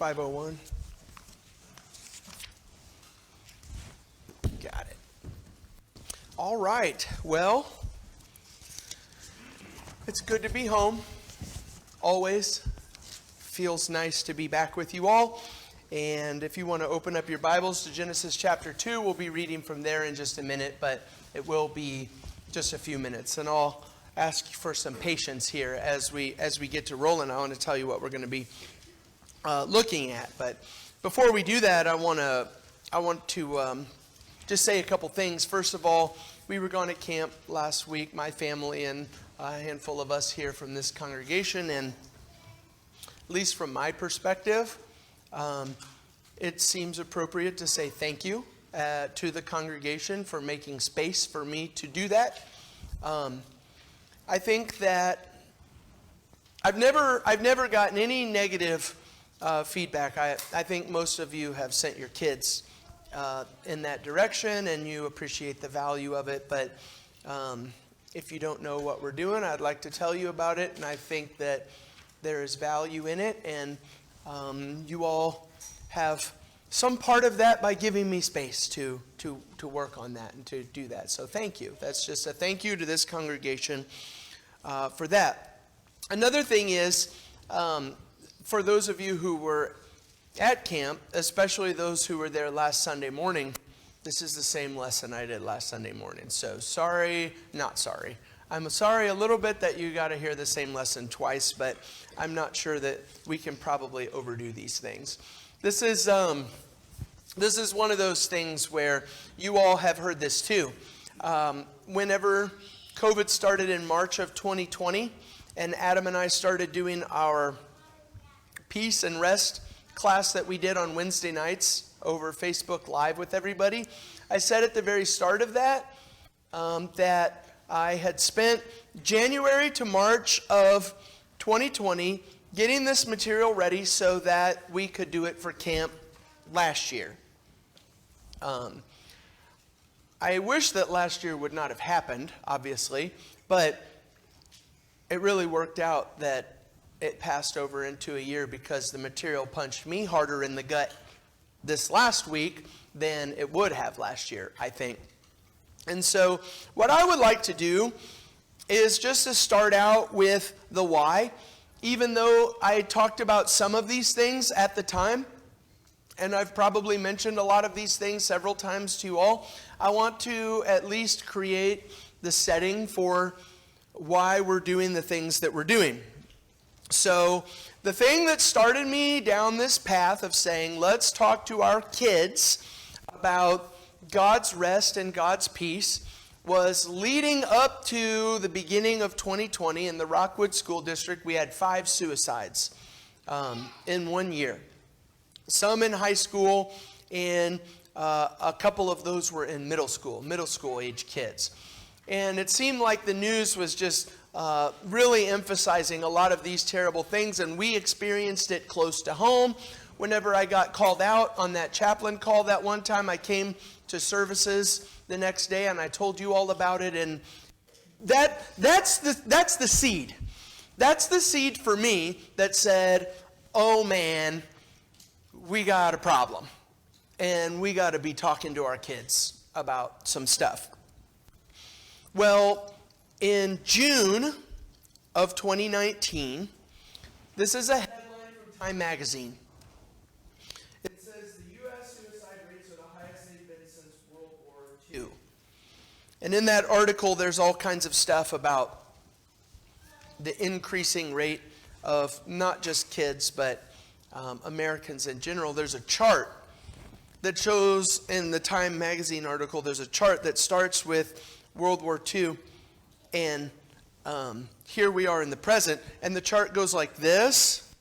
501. Got it. All right. Well, it's good to be home. Always feels nice to be back with you all. And if you want to open up your Bibles to Genesis chapter 2, we'll be reading from there in just a minute, but it will be just a few minutes. And I'll ask for some patience here as we get to rolling. I want to tell you what we're going to be looking at. But before we do that, I want to just say a couple things. First of all, we were gone at camp last week, my family and a handful of us here from this congregation, and at least from my perspective, it seems appropriate to say thank you to the congregation for making space for me to do that. I think that I've never gotten any negative feedback. I think most of you have sent your kids in that direction, and you appreciate the value of it. But if you don't know what we're doing, I'd like to tell you about it, and I think that there is value in it, and you all have some part of that by giving me space to work on that and to do that. So thank you. That's just a thank you to this congregation for that. Another thing is, for those of you who were at camp, especially those who were there last Sunday morning, this is the same lesson I did last Sunday morning. So not sorry. I'm sorry a little bit that you got to hear the same lesson twice, but I'm not sure that we can probably overdo these things. This is one of those things where you all have heard this too. Whenever COVID started in March of 2020, and Adam and I started doing our peace and rest class that we did on Wednesday nights over Facebook Live with everybody, I said at the very start of that, that I had spent January to March of 2020 getting this material ready so that we could do it for camp last year. I wish that last year would not have happened, obviously, but it really worked out that it passed over into a year because the material punched me harder in the gut this last week than it would have last year, I think. And so what I would like to do is just to start out with the why. Even though I talked about some of these things at the time, and I've probably mentioned a lot of these things several times to you all, I want to at least create the setting for why we're doing the things that we're doing. So the thing that started me down this path of saying, let's talk to our kids about God's rest and God's peace was leading up to the beginning of 2020 in the Rockwood School District. We had 5 suicides in 1 year. Some in high school, and a couple of those were in middle school age kids. And it seemed like the news was just really emphasizing a lot of these terrible things, and we experienced it close to home. Whenever I got called out on that chaplain call that one time, I came to services the next day and I told you all about it, and that's the seed. That's the seed for me that said, oh man, we got a problem, and we got to be talking to our kids about some stuff. Well, in June of 2019, this is a headline from Time Magazine. It says the U.S. suicide rates are the highest they've been since World War II. And in that article, there's all kinds of stuff about the increasing rate of not just kids, but Americans in general. There's a chart that shows in the Time Magazine article, there's a chart that starts with World War II, and here we are in the present, and the chart goes like this,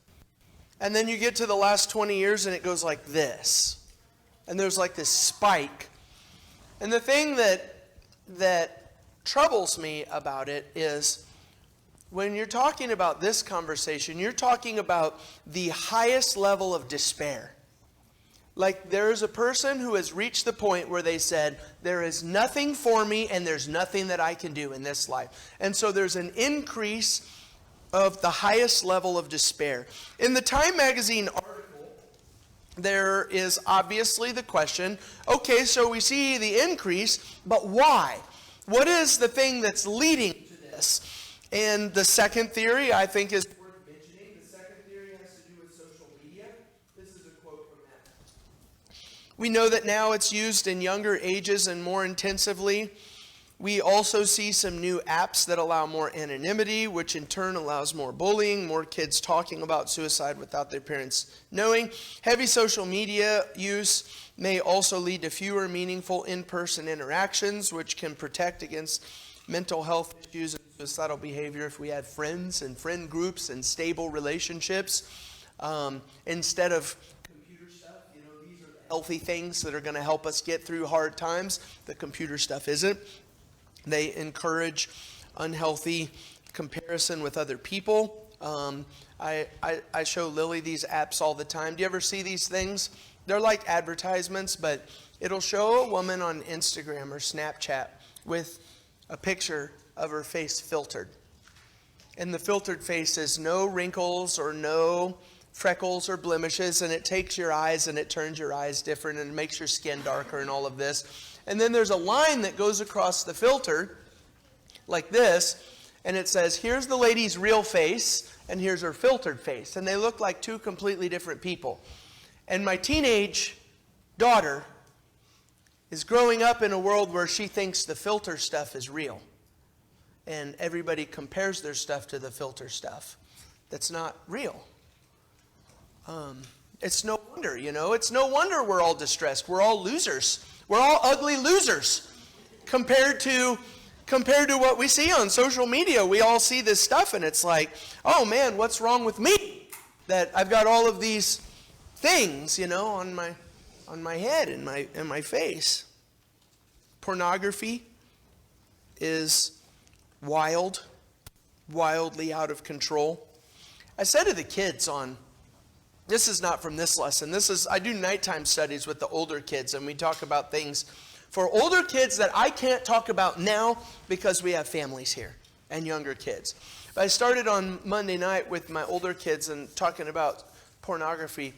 and then you get to the last 20 years and it goes like this, and there's like this spike. And the thing that troubles me about it is when you're talking about this conversation, you're talking about the highest level of despair. Like there's a person who has reached the point where they said, there is nothing for me and there's nothing that I can do in this life. And so there's an increase of the highest level of despair. In the Time Magazine article, there is obviously the question, okay, so we see the increase, but why? What is the thing that's leading to this? And the second theory, I think, is worth mentioning. The second theory has to do with social media. This is a quote from that. We know that now it's used in younger ages and more intensively. We also see some new apps that allow more anonymity, which in turn allows more bullying, more kids talking about suicide without their parents knowing. Heavy social media use may also lead to fewer meaningful in-person interactions, which can protect against mental health issues and suicidal behavior if we had friends and friend groups and stable relationships. Instead of computer stuff, these are the healthy things that are going to help us get through hard times. The computer stuff isn't. They encourage unhealthy comparison with other people. I show Lily these apps all the time. Do you ever see these things? They're like advertisements, but it'll show a woman on Instagram or Snapchat with a picture of her face filtered. And the filtered face is no wrinkles or no freckles or blemishes, and it takes your eyes and it turns your eyes different and it makes your skin darker and all of this. And then there's a line that goes across the filter like this, and it says, here's the lady's real face, and here's her filtered face. And they look like two completely different people. And my teenage daughter is growing up in a world where she thinks the filter stuff is real. And everybody compares their stuff to the filter stuff. That's not real. It's no wonder, it's no wonder we're all distressed. We're all losers. We're all ugly losers compared to what we see on social media. We all see this stuff and it's like, oh man, what's wrong with me? That I've got all of these things, on my head and my face. Pornography is wildly out of control. I said to the kids this is not from this lesson. I do nighttime studies with the older kids, and we talk about things for older kids that I can't talk about now because we have families here and younger kids. But I started on Monday night with my older kids and talking about pornography.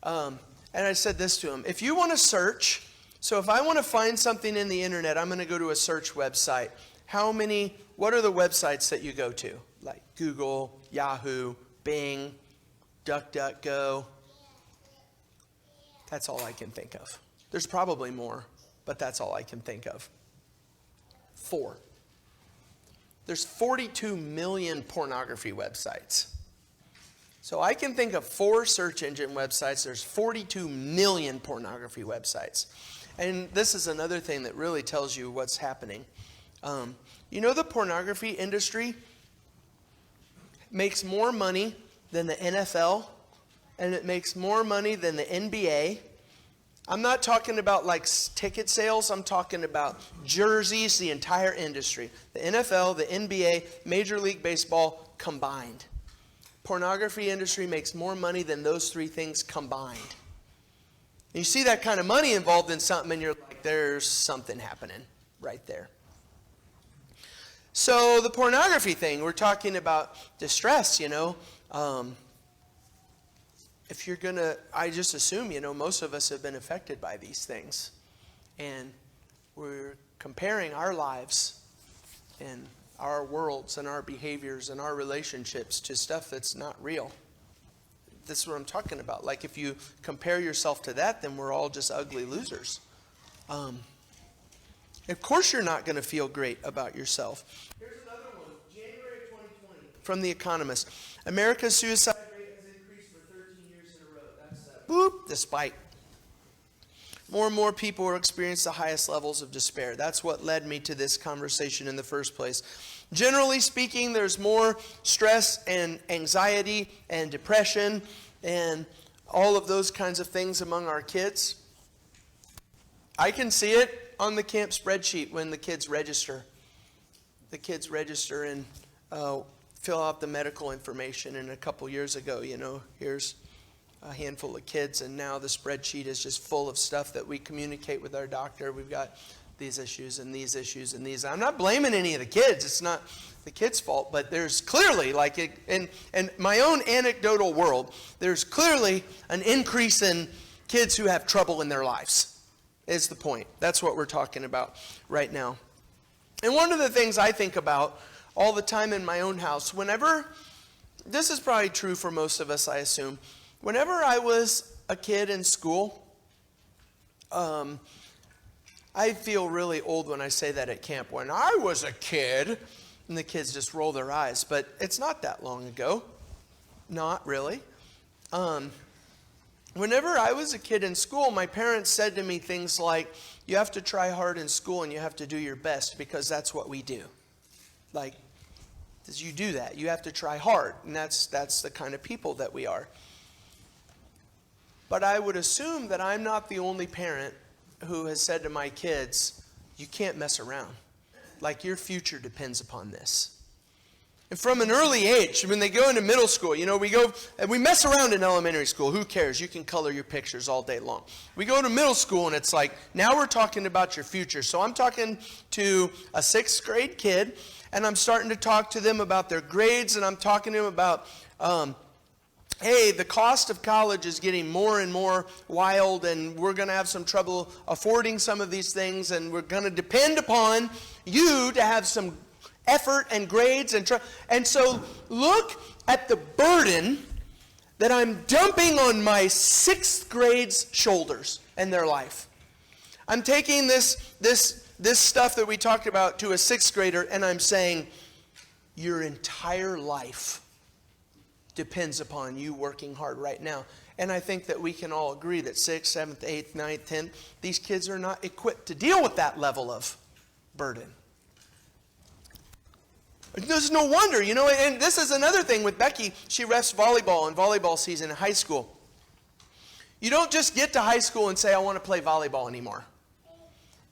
And I said this to them. If you want to search, so if I want to find something in the internet, I'm going to go to a search website. What are the websites that you go to? Like Google, Yahoo, Bing, DuckDuckGo. That's all I can think of. There's probably more, but that's all I can think of. 4. There's 42 million pornography websites. So I can think of 4 search engine websites. There's 42 million pornography websites. And this is another thing that really tells you what's happening. The pornography industry makes more money than the NFL, and it makes more money than the NBA. I'm not talking about like ticket sales. I'm talking about jerseys, the entire industry. The NFL, the NBA, Major League Baseball combined. Pornography industry makes more money than those 3 things combined. And you see that kind of money involved in something, and you're like, there's something happening right there. So the pornography thing, we're talking about distress, if you're going to, I just assume, most of us have been affected by these things. And we're comparing our lives and our worlds and our behaviors and our relationships to stuff that's not real. This is what I'm talking about. Like if you compare yourself to that, then we're all just ugly losers. Of course you're not going to feel great about yourself. Here's another one, January 2020, from The Economist. America's suicide rate has increased for 13 years in a row. That's despite. More and more people are experiencing the highest levels of despair. That's what led me to this conversation in the first place. Generally speaking, there's more stress and anxiety and depression and all of those kinds of things among our kids. I can see it on the camp spreadsheet when the kids register. The kids register and fill out the medical information. And a couple years ago, here's a handful of kids, and now the spreadsheet is just full of stuff that we communicate with our doctor. We've got these issues and these issues and these. I'm not blaming any of the kids. It's not the kids' fault, but there's clearly, like, in my own anecdotal world, there's clearly an increase in kids who have trouble in their lives, is the point. That's what we're talking about right now. And one of the things I think about all the time in my own house, this is probably true for most of us, I assume, whenever I was a kid in school, I feel really old when I say that at camp. When I was a kid, and the kids just roll their eyes, but it's not that long ago. Not really. Whenever I was a kid in school, my parents said to me things like, you have to try hard in school and you have to do your best because that's what we do. Like, as you do that, you have to try hard, and that's the kind of people that we are. But I would assume that I'm not the only parent who has said to my kids, you can't mess around. Like, your future depends upon this. And from an early age, when they go into middle school, we go and we mess around in elementary school. Who cares? You can color your pictures all day long. We go to middle school and it's like, now we're talking about your future. So I'm talking to a 6th grade kid, and I'm starting to talk to them about their grades, and I'm talking to them about, hey, the cost of college is getting more and more wild, and we're going to have some trouble affording some of these things, and we're going to depend upon you to have some effort and grades. And so look at the burden that I'm dumping on my 6th grade's shoulders and their life. I'm taking this stuff that we talked about to a 6th grader, and I'm saying, your entire life depends upon you working hard right now. And I think that we can all agree that 6th, 7th, 8th, 9th, 10th, these kids are not equipped to deal with that level of burden. There's no wonder, and this is another thing with Becky. She refs volleyball in volleyball season in high school. You don't just get to high school and say, I want to play volleyball anymore.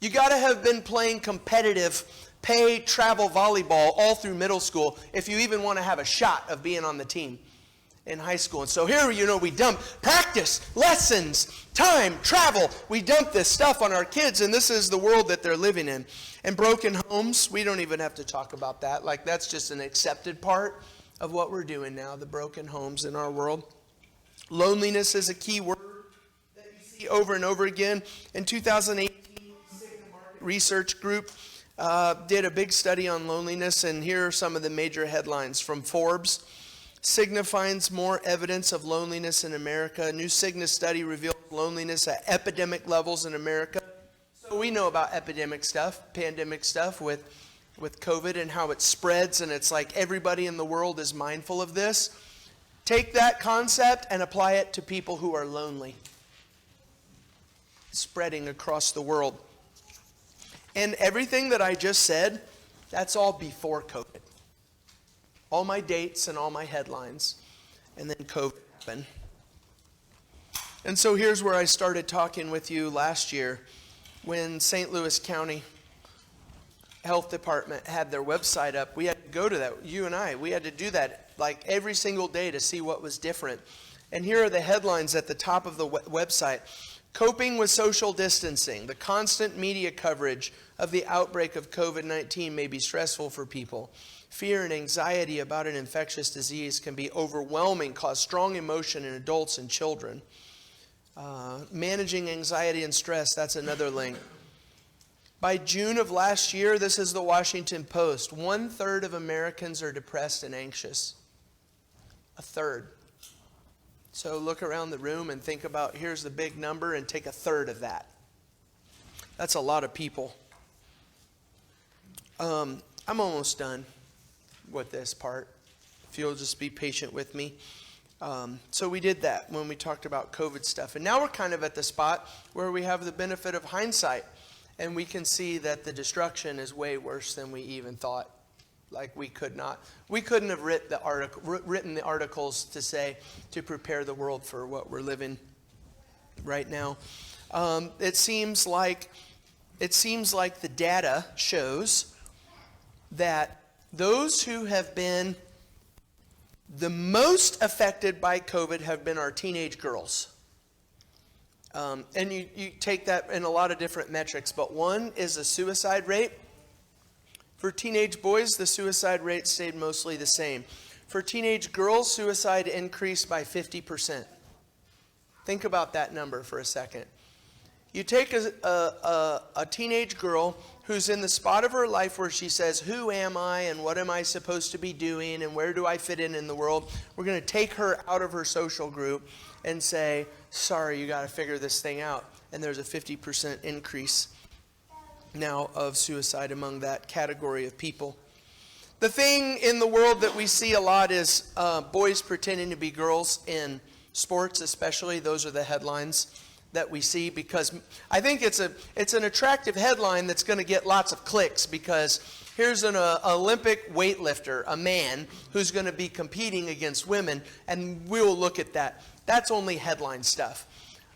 You got to have been playing competitive pay travel volleyball all through middle school if you even want to have a shot of being on the team in high school. And so here, we dump practice, lessons, time, travel. We dump this stuff on our kids, and this is the world that they're living in. And broken homes, we don't even have to talk about that. Like, that's just an accepted part of what we're doing now, the broken homes in our world. Loneliness is a key word that you see over and over again. In 2018, research group did a big study on loneliness, and here are some of the major headlines from Forbes. Cigna finds more evidence of loneliness in America. A new Cigna study revealed loneliness at epidemic levels in America. So we know about epidemic stuff, pandemic stuff with COVID and how it spreads, and it's like everybody in the world is mindful of this. Take that concept and apply it to people who are lonely. Spreading across the world. And everything that I just said, that's all before COVID. All my dates and all my headlines. And then COVID happened. And so here's where I started talking with you last year when St. Louis County Health Department had their website up. We had to go to that, you and I. We had to do that like every single day to see what was different. And here are the headlines at the top of the website. Coping with social distancing. The constant media coverage of the outbreak of COVID-19 may be stressful for people. Fear and anxiety about an infectious disease can be overwhelming, cause strong emotion in adults and children. Managing anxiety and stress, that's another link. By June of last year, this is the Washington Post, 1/3 of Americans are depressed and anxious. 1/3. So look around the room and think about, here's the big number, and take 1/3 of that. That's a lot of people. I'm almost done with this part, if you'll just be patient with me. So we did that when we talked about COVID stuff. And now we're kind of at the spot where we have the benefit of hindsight, and we can see that the destruction is way worse than we even thought. Like, we couldn't have written the articles to prepare the world for what we're living right now. It seems like the data shows that those who have been the most affected by COVID have been our teenage girls. And you take that in a lot of different metrics, but one is the suicide rate. For teenage boys, the suicide rate stayed mostly the same. For teenage girls, suicide increased by 50%. Think about that number for a second. You take a teenage girl who's in the spot of her life where she says, who am I and what am I supposed to be doing and where do I fit in the world? We're going to take her out of her social group and say, sorry, you got to figure this thing out. And there's a 50% increase now of suicide among that category of people. The thing in the world that we see a lot is boys pretending to be girls in sports, especially. Those are the headlines that we see, because I think it's an attractive headline that's going to get lots of clicks, because here's an Olympic weightlifter, a man, who's going to be competing against women, and we'll look at that. That's only headline stuff.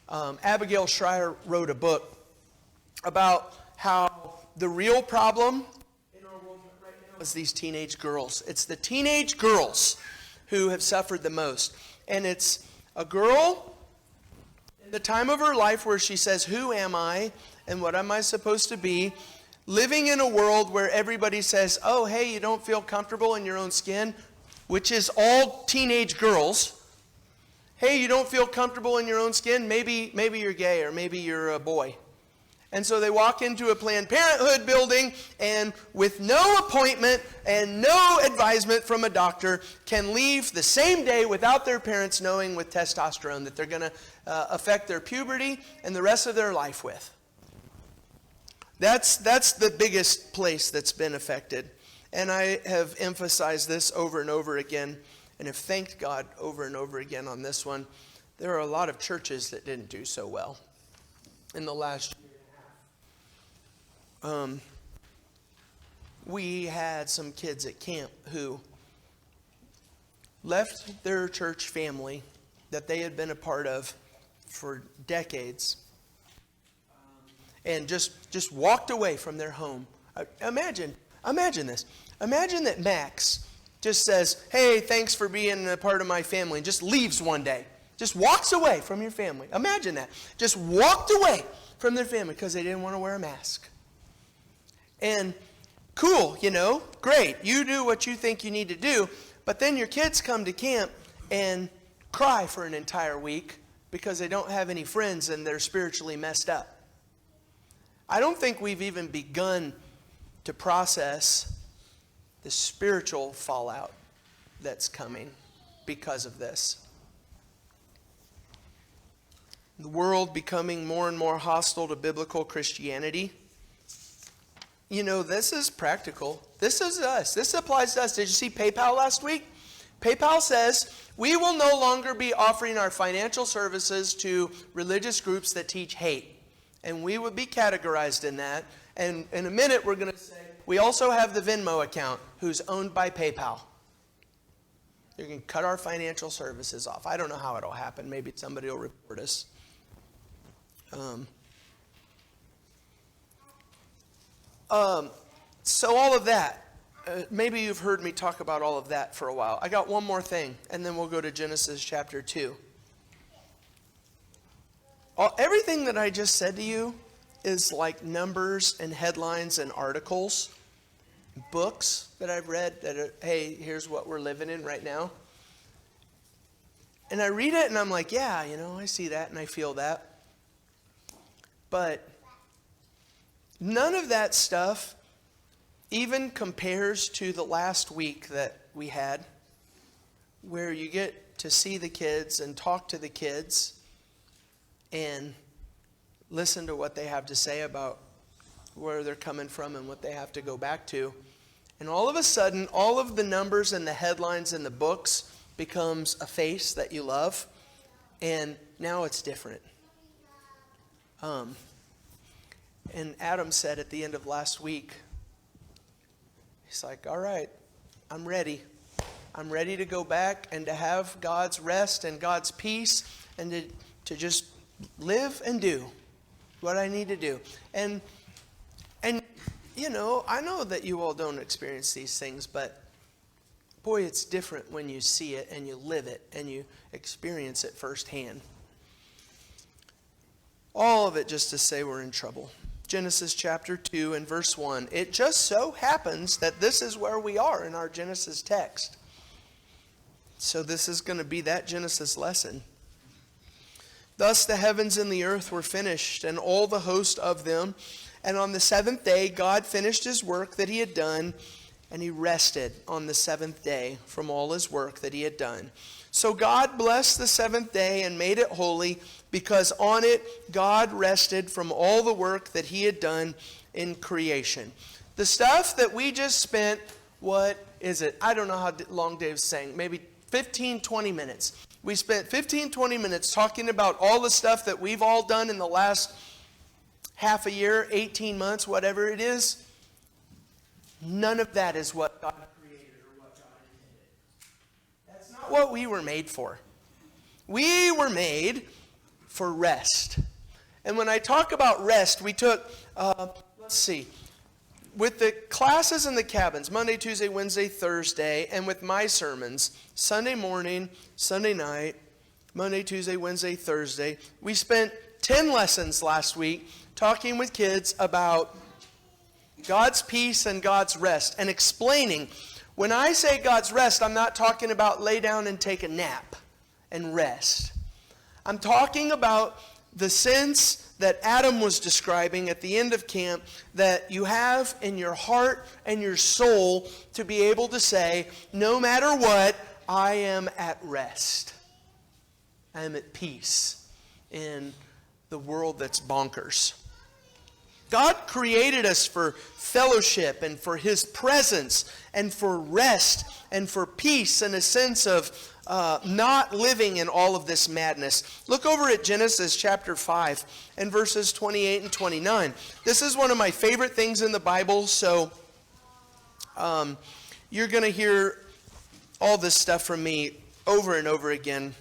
Abigail Shrier wrote a book about how the real problem in our world right now is these teenage girls. It's the teenage girls who have suffered the most. And it's a girl in the time of her life where she says, who am I and what am I supposed to be? Living in a world where everybody says, oh, hey, you don't feel comfortable in your own skin, which is all teenage girls. Hey, you don't feel comfortable in your own skin? Maybe you're gay or maybe you're a boy. And so they walk into a Planned Parenthood building and with no appointment and no advisement from a doctor can leave the same day without their parents knowing with testosterone that they're going to affect their puberty and the rest of their life with. That's the biggest place that's been affected. And I have emphasized this over and over again and have thanked God over and over again on this one. There are a lot of churches that didn't do so well in the last year. We had some kids at camp who left their church family that they had been a part of for decades and just walked away from their home. Imagine this. Imagine that Max just says, hey, thanks for being a part of my family, and just leaves one day. Just walks away from your family. Imagine that. Just walked away from their family because they didn't want to wear a mask. And cool, great. You do what you think you need to do, but then your kids come to camp and cry for an entire week because they don't have any friends and they're spiritually messed up. I don't think we've even begun to process the spiritual fallout that's coming because of this. The world becoming more and more hostile to biblical Christianity. This is practical. This is us. This applies to us. Did you see PayPal last week? PayPal says, we will no longer be offering our financial services to religious groups that teach hate. And we would be categorized in that. And in a minute, we're going to say, we also have the Venmo account, who's owned by PayPal. You can cut our financial services off. I don't know how it'll happen. Maybe somebody will report us. So all of that, maybe you've heard me talk about all of that for a while. I got one more thing, and then we'll go to Genesis chapter 2. Everything that I just said to you is like numbers and headlines and articles, books that I've read that are, hey, here's what we're living in right now. And I read it and I'm like, yeah, I see that and I feel that. But none of that stuff even compares to the last week that we had, where you get to see the kids and talk to the kids and listen to what they have to say about where they're coming from and what they have to go back to. And all of a sudden, all of the numbers and the headlines and the books becomes a face that you love. And now it's different. And Adam said at the end of last week, he's like, all right, I'm ready. I'm ready to go back and to have God's rest and God's peace and to just live and do what I need to do. And I know that you all don't experience these things, but boy, it's different when you see it and you live it and you experience it firsthand. All of it just to say we're in trouble. Genesis chapter 2 and verse 1. It just so happens that this is where we are in our Genesis text. So this is going to be that Genesis lesson. Thus the heavens and the earth were finished, and all the host of them. And on the seventh day God finished his work that he had done, and he rested on the seventh day from all his work that he had done. So God blessed the seventh day and made it holy, because on it God rested from all the work that he had done in creation. The stuff that we just spent, what is it? I don't know how long Dave's saying, maybe 15, 20 minutes. We spent 15, 20 minutes talking about all the stuff that we've all done in the last half a year, 18 months, whatever it is. None of that is what God created or what God intended. That's not what we were made for. We were made for rest. And when I talk about rest, we took, with the classes in the cabins, Monday, Tuesday, Wednesday, Thursday, and with my sermons, Sunday morning, Sunday night, Monday, Tuesday, Wednesday, Thursday, we spent 10 lessons last week talking with kids about God's peace and God's rest, and explaining, when I say God's rest, I'm not talking about lay down and take a nap and rest. I'm talking about the sense that Adam was describing at the end of camp, that you have in your heart and your soul to be able to say, no matter what, I am at rest. I am at peace in the world that's bonkers. God created us for fellowship and for his presence and for rest and for peace and a sense of not living in all of this madness. Look over at Genesis chapter 5 and verses 28 and 29. This is one of my favorite things in the Bible, so you're going to hear all this stuff from me over and over again,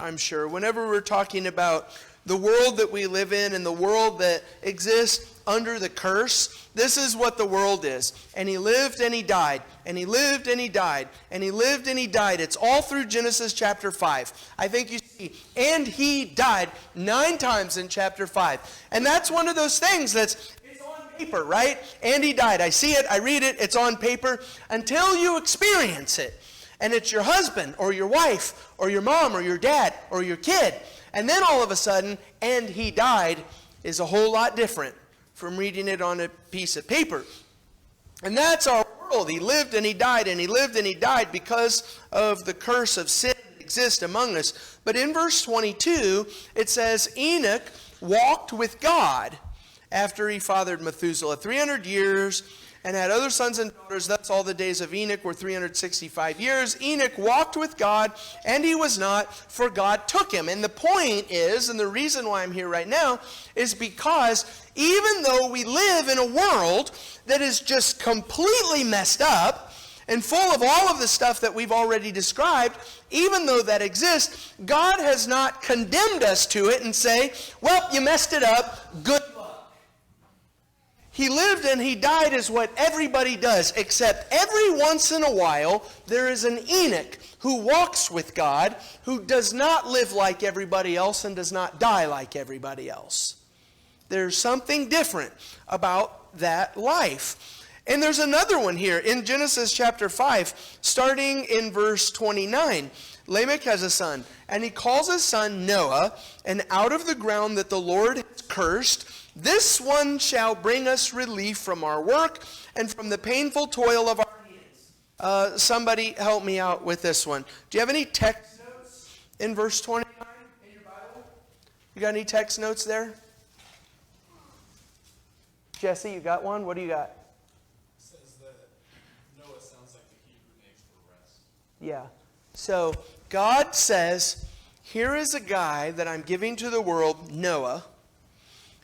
I'm sure. Whenever we're talking about the world that we live in and the world that exists under the curse, this is what the world is. And he lived and he died. And he lived and he died. And he lived and he died. It's all through Genesis chapter 5. I think you see, and he died 9 times in chapter 5. And that's one of those things it's on paper, right? And he died. I see it, I read it, it's on paper, until you experience it. And it's your husband or your wife or your mom or your dad or your kid. And then all of a sudden, and he died, is a whole lot different from reading it on a piece of paper. And that's our world. He lived and he died, and he lived and he died because of the curse of sin that exists among us. But in verse 22, it says, Enoch walked with God after he fathered Methuselah 300 years, and had other sons and daughters. Thus all the days of Enoch were 365 years. Enoch walked with God, and he was not, for God took him. And the point is, and the reason why I'm here right now, is because even though we live in a world that is just completely messed up and full of all of the stuff that we've already described, even though that exists, God has not condemned us to it and say, well, you messed it up, good. He lived and he died is what everybody does, except every once in a while there is an Enoch who walks with God, who does not live like everybody else and does not die like everybody else. There's something different about that life. And there's another one here in Genesis chapter 5, starting in verse 29. Lamech has a son, and he calls his son Noah, and out of the ground that the Lord has cursed, this one shall bring us relief from our work and from the painful toil of our hands. Somebody help me out with this one. Do you have any text notes in verse 29 in your Bible? You got any text notes there? Jesse, you got one? What do you got? It says that Noah sounds like the Hebrew name for rest. Yeah. So God says, here is a guy that I'm giving to the world, Noah.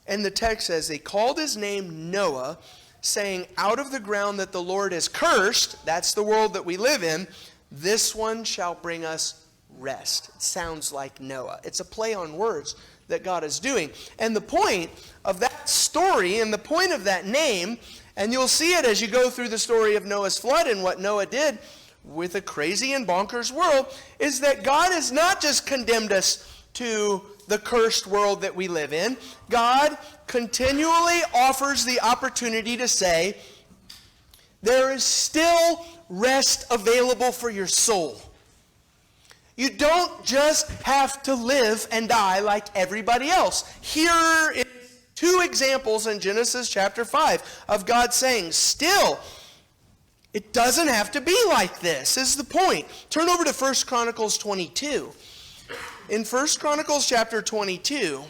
And the text says, they called his name Noah, saying, out of the ground that the Lord has cursed, that's the world that we live in, this one shall bring us rest. It sounds like Noah. It's a play on words that God is doing. And the point of that story and the point of that name, and you'll see it as you go through the story of Noah's flood and what Noah did with a crazy and bonkers world, is that God has not just condemned us to the cursed world that we live in, God continually offers the opportunity to say, there is still rest available for your soul. You don't just have to live and die like everybody else. Here is two examples in Genesis chapter 5 of God saying, still, it doesn't have to be like this, is the point. Turn over to 1 Chronicles 22. In 1 Chronicles chapter 22,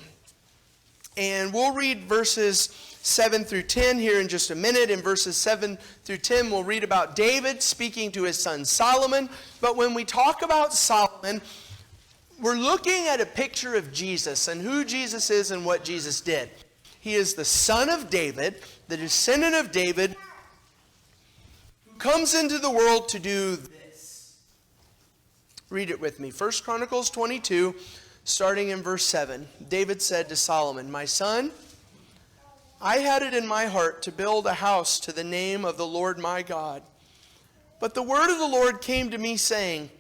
and we'll read verses 7 through 10 here in just a minute. In verses 7 through 10, we'll read about David speaking to his son Solomon. But when we talk about Solomon, we're looking at a picture of Jesus and who Jesus is and what Jesus did. He is the son of David, the descendant of David, who comes into the world to do this. Read it with me. 1 Chronicles 22, starting in verse 7. David said to Solomon, "My son, I had it in my heart to build a house to the name of the Lord my God. But the word of the Lord came to me, saying,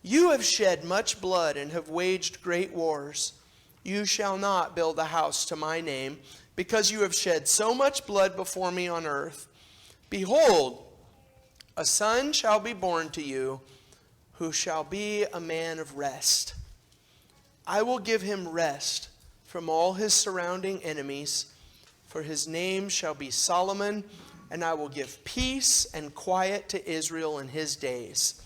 you have shed much blood and have waged great wars. You shall not build a house to my name, because you have shed so much blood before me on earth. Behold, a son shall be born to you, who shall be a man of rest. I will give him rest from all his surrounding enemies, for his name shall be Solomon, and I will give peace and quiet to Israel in his days.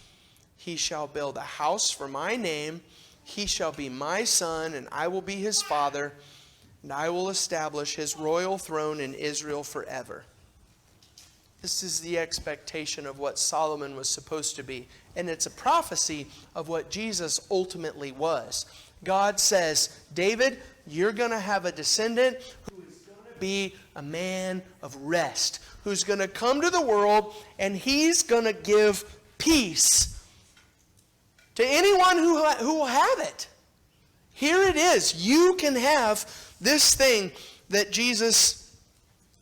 He shall build a house for my name. He shall be my son, and I will be his father, and I will establish his royal throne in Israel forever." This is the expectation of what Solomon was supposed to be. And it's a prophecy of what Jesus ultimately was. God says, David, you're going to have a descendant who is going to be a man of rest, who's going to come to the world, and he's going to give peace to anyone who will have it. Here it is. You can have this thing that Jesus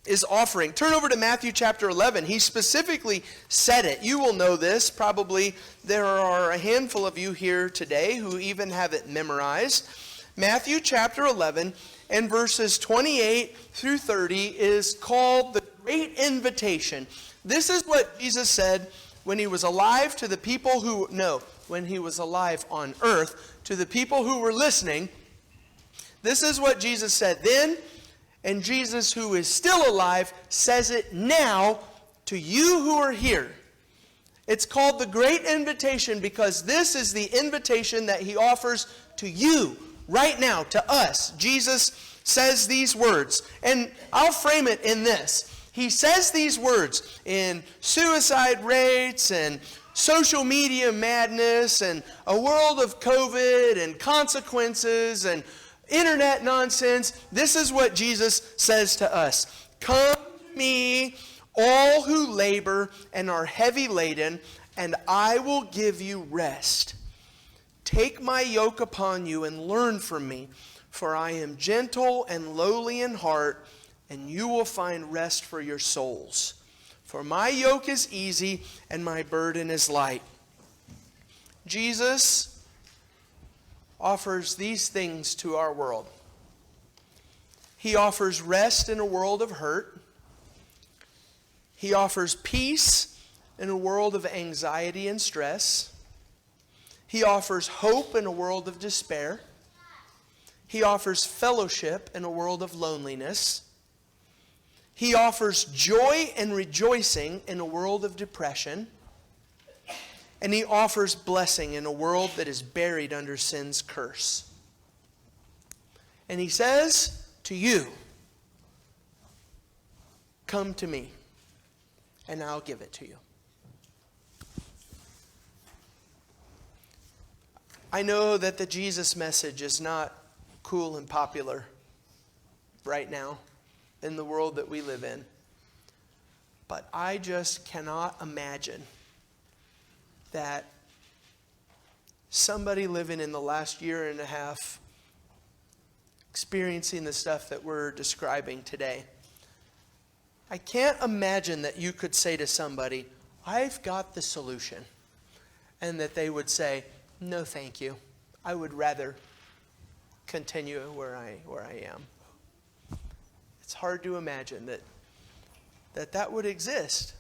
is offering. Turn over to Matthew chapter 11. He specifically said it. You will know this. Probably there are a handful of you here today who even have it memorized. Matthew chapter 11 and verses 28 through 30 is called the Great Invitation. This is what Jesus said when he was alive to the people when he was alive on earth to the people who were listening. This is what Jesus said then. And Jesus, who is still alive, says it now to you who are here. It's called the Great Invitation because this is the invitation that he offers to you right now, to us. Jesus says these words, and I'll frame it in this. He says these words in suicide rates and social media madness and a world of COVID and consequences and internet nonsense. This is what Jesus says to us. Come to me, all who labor and are heavy laden, and I will give you rest. Take my yoke upon you and learn from me, for I am gentle and lowly in heart, and you will find rest for your souls. For my yoke is easy and my burden is light. Jesus offers these things to our world. He offers rest in a world of hurt. He offers peace in a world of anxiety and stress. He offers hope in a world of despair. He offers fellowship in a world of loneliness. He offers joy and rejoicing in a world of depression. And he offers blessing in a world that is buried under sin's curse. And he says to you, come to me, and I'll give it to you. I know that the Jesus message is not cool and popular right now in the world that we live in. But I just cannot imagine that somebody living in the last year and a half experiencing the stuff that we're describing today. I can't imagine that you could say to somebody, I've got the solution. And that they would say, no, thank you. I would rather continue where I am. It's hard to imagine that would exist.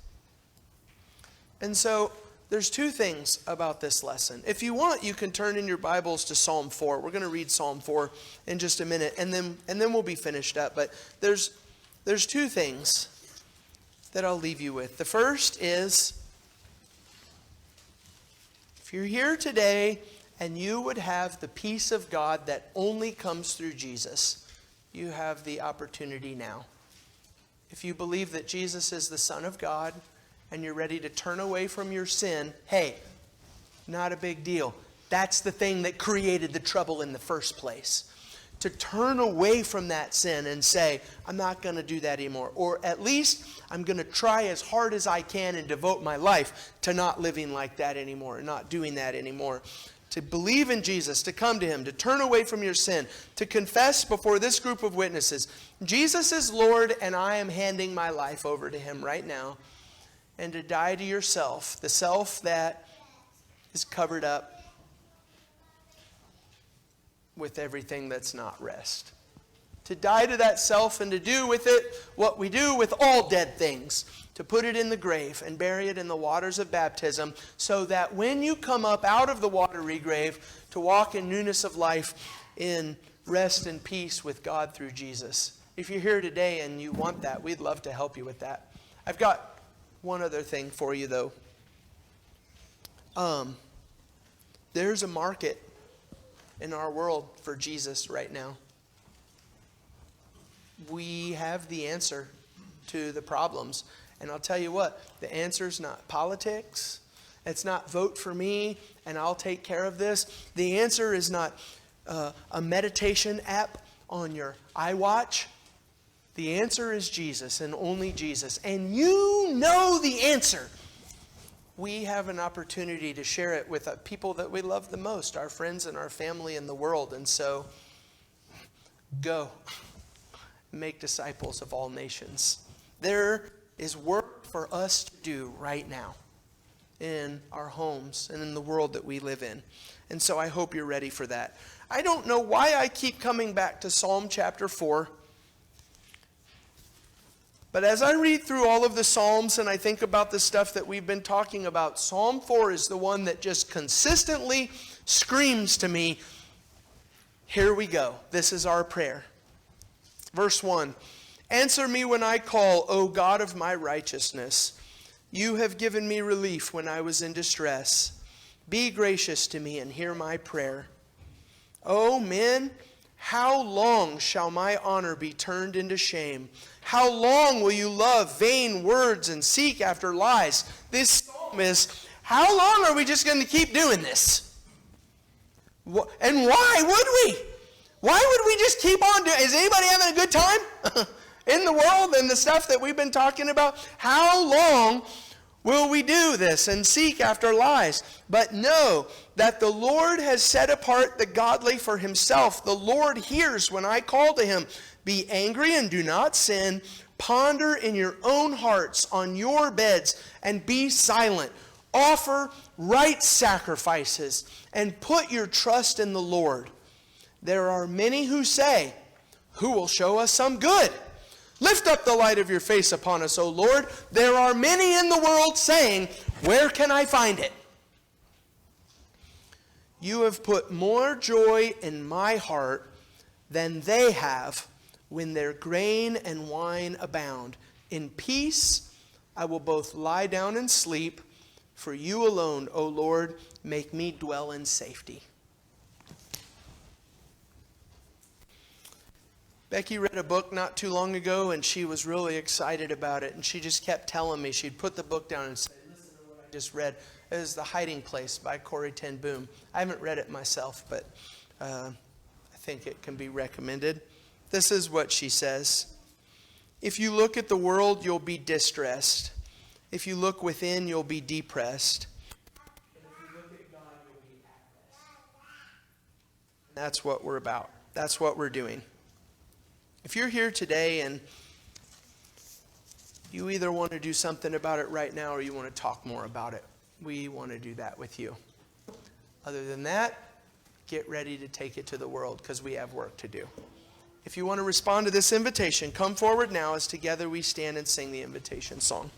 And so there's two things about this lesson. If you want, you can turn in your Bibles to Psalm 4. We're going to read Psalm 4 in just a minute, and then we'll be finished up. But there's two things that I'll leave you with. The first is, if you're here today and you would have the peace of God that only comes through Jesus, you have the opportunity now. If you believe that Jesus is the Son of God and you're ready to turn away from your sin, hey, not a big deal. That's the thing that created the trouble in the first place. To turn away from that sin and say, I'm not going to do that anymore. Or at least I'm going to try as hard as I can and devote my life to not living like that anymore, not doing that anymore. To believe in Jesus, to come to Him, to turn away from your sin, to confess before this group of witnesses, Jesus is Lord and I am handing my life over to Him right now. And to die to yourself, the self that is covered up with everything that's not rest. To die to that self and to do with it what we do with all dead things. To put it in the grave and bury it in the waters of baptism so that when you come up out of the watery grave to walk in newness of life in rest and peace with God through Jesus. If you're here today and you want that, we'd love to help you with that. I've got one other thing for you though. There's a market in our world for Jesus right now. We have the answer to the problems. And I'll tell you what, the answer is not politics. It's not vote for me and I'll take care of this. The answer is not a meditation app on your iWatch. The answer is Jesus and only Jesus. And you know the answer. We have an opportunity to share it with people that we love the most, our friends and our family in the world. And so, go. Make disciples of all nations. There is work for us to do right now in our homes and in the world that we live in. And so I hope you're ready for that. I don't know why I keep coming back to Psalm chapter 4. But as I read through all of the Psalms and I think about the stuff that we've been talking about, Psalm 4 is the one that just consistently screams to me, here we go. This is our prayer. Verse 1, answer me when I call, O God of my righteousness. You have given me relief when I was in distress. Be gracious to me and hear my prayer. O men, how long shall my honor be turned into shame? How long will you love vain words and seek after lies? This psalm is, how long are we just going to keep doing this? And why would we? Why would we just keep on doing it? Is anybody having a good time in the world and the stuff that we've been talking about? How long will we do this and seek after lies? But know that the Lord has set apart the godly for Himself. The Lord hears when I call to Him. Be angry and do not sin. Ponder in your own hearts on your beds and be silent. Offer right sacrifices and put your trust in the Lord. There are many who say, who will show us some good? Lift up the light of your face upon us, O Lord. There are many in the world saying, where can I find it? You have put more joy in my heart than they have when their grain and wine abound. In peace I will both lie down and sleep. For you alone, O Lord, make me dwell in safety. Becky read a book not too long ago, and she was really excited about it. And she just kept telling me, she'd put the book down and say, listen to what I just read. It was The Hiding Place by Corrie ten Boom. I haven't read it myself, but I think it can be recommended. This is what she says. If you look at the world, you'll be distressed. If you look within, you'll be depressed. And if you look at God, you'll be at rest. That's what we're about. That's what we're doing. If you're here today and you either want to do something about it right now or you want to talk more about it, we want to do that with you. Other than that, get ready to take it to the world because we have work to do. If you want to respond to this invitation, come forward now as together we stand and sing the invitation song.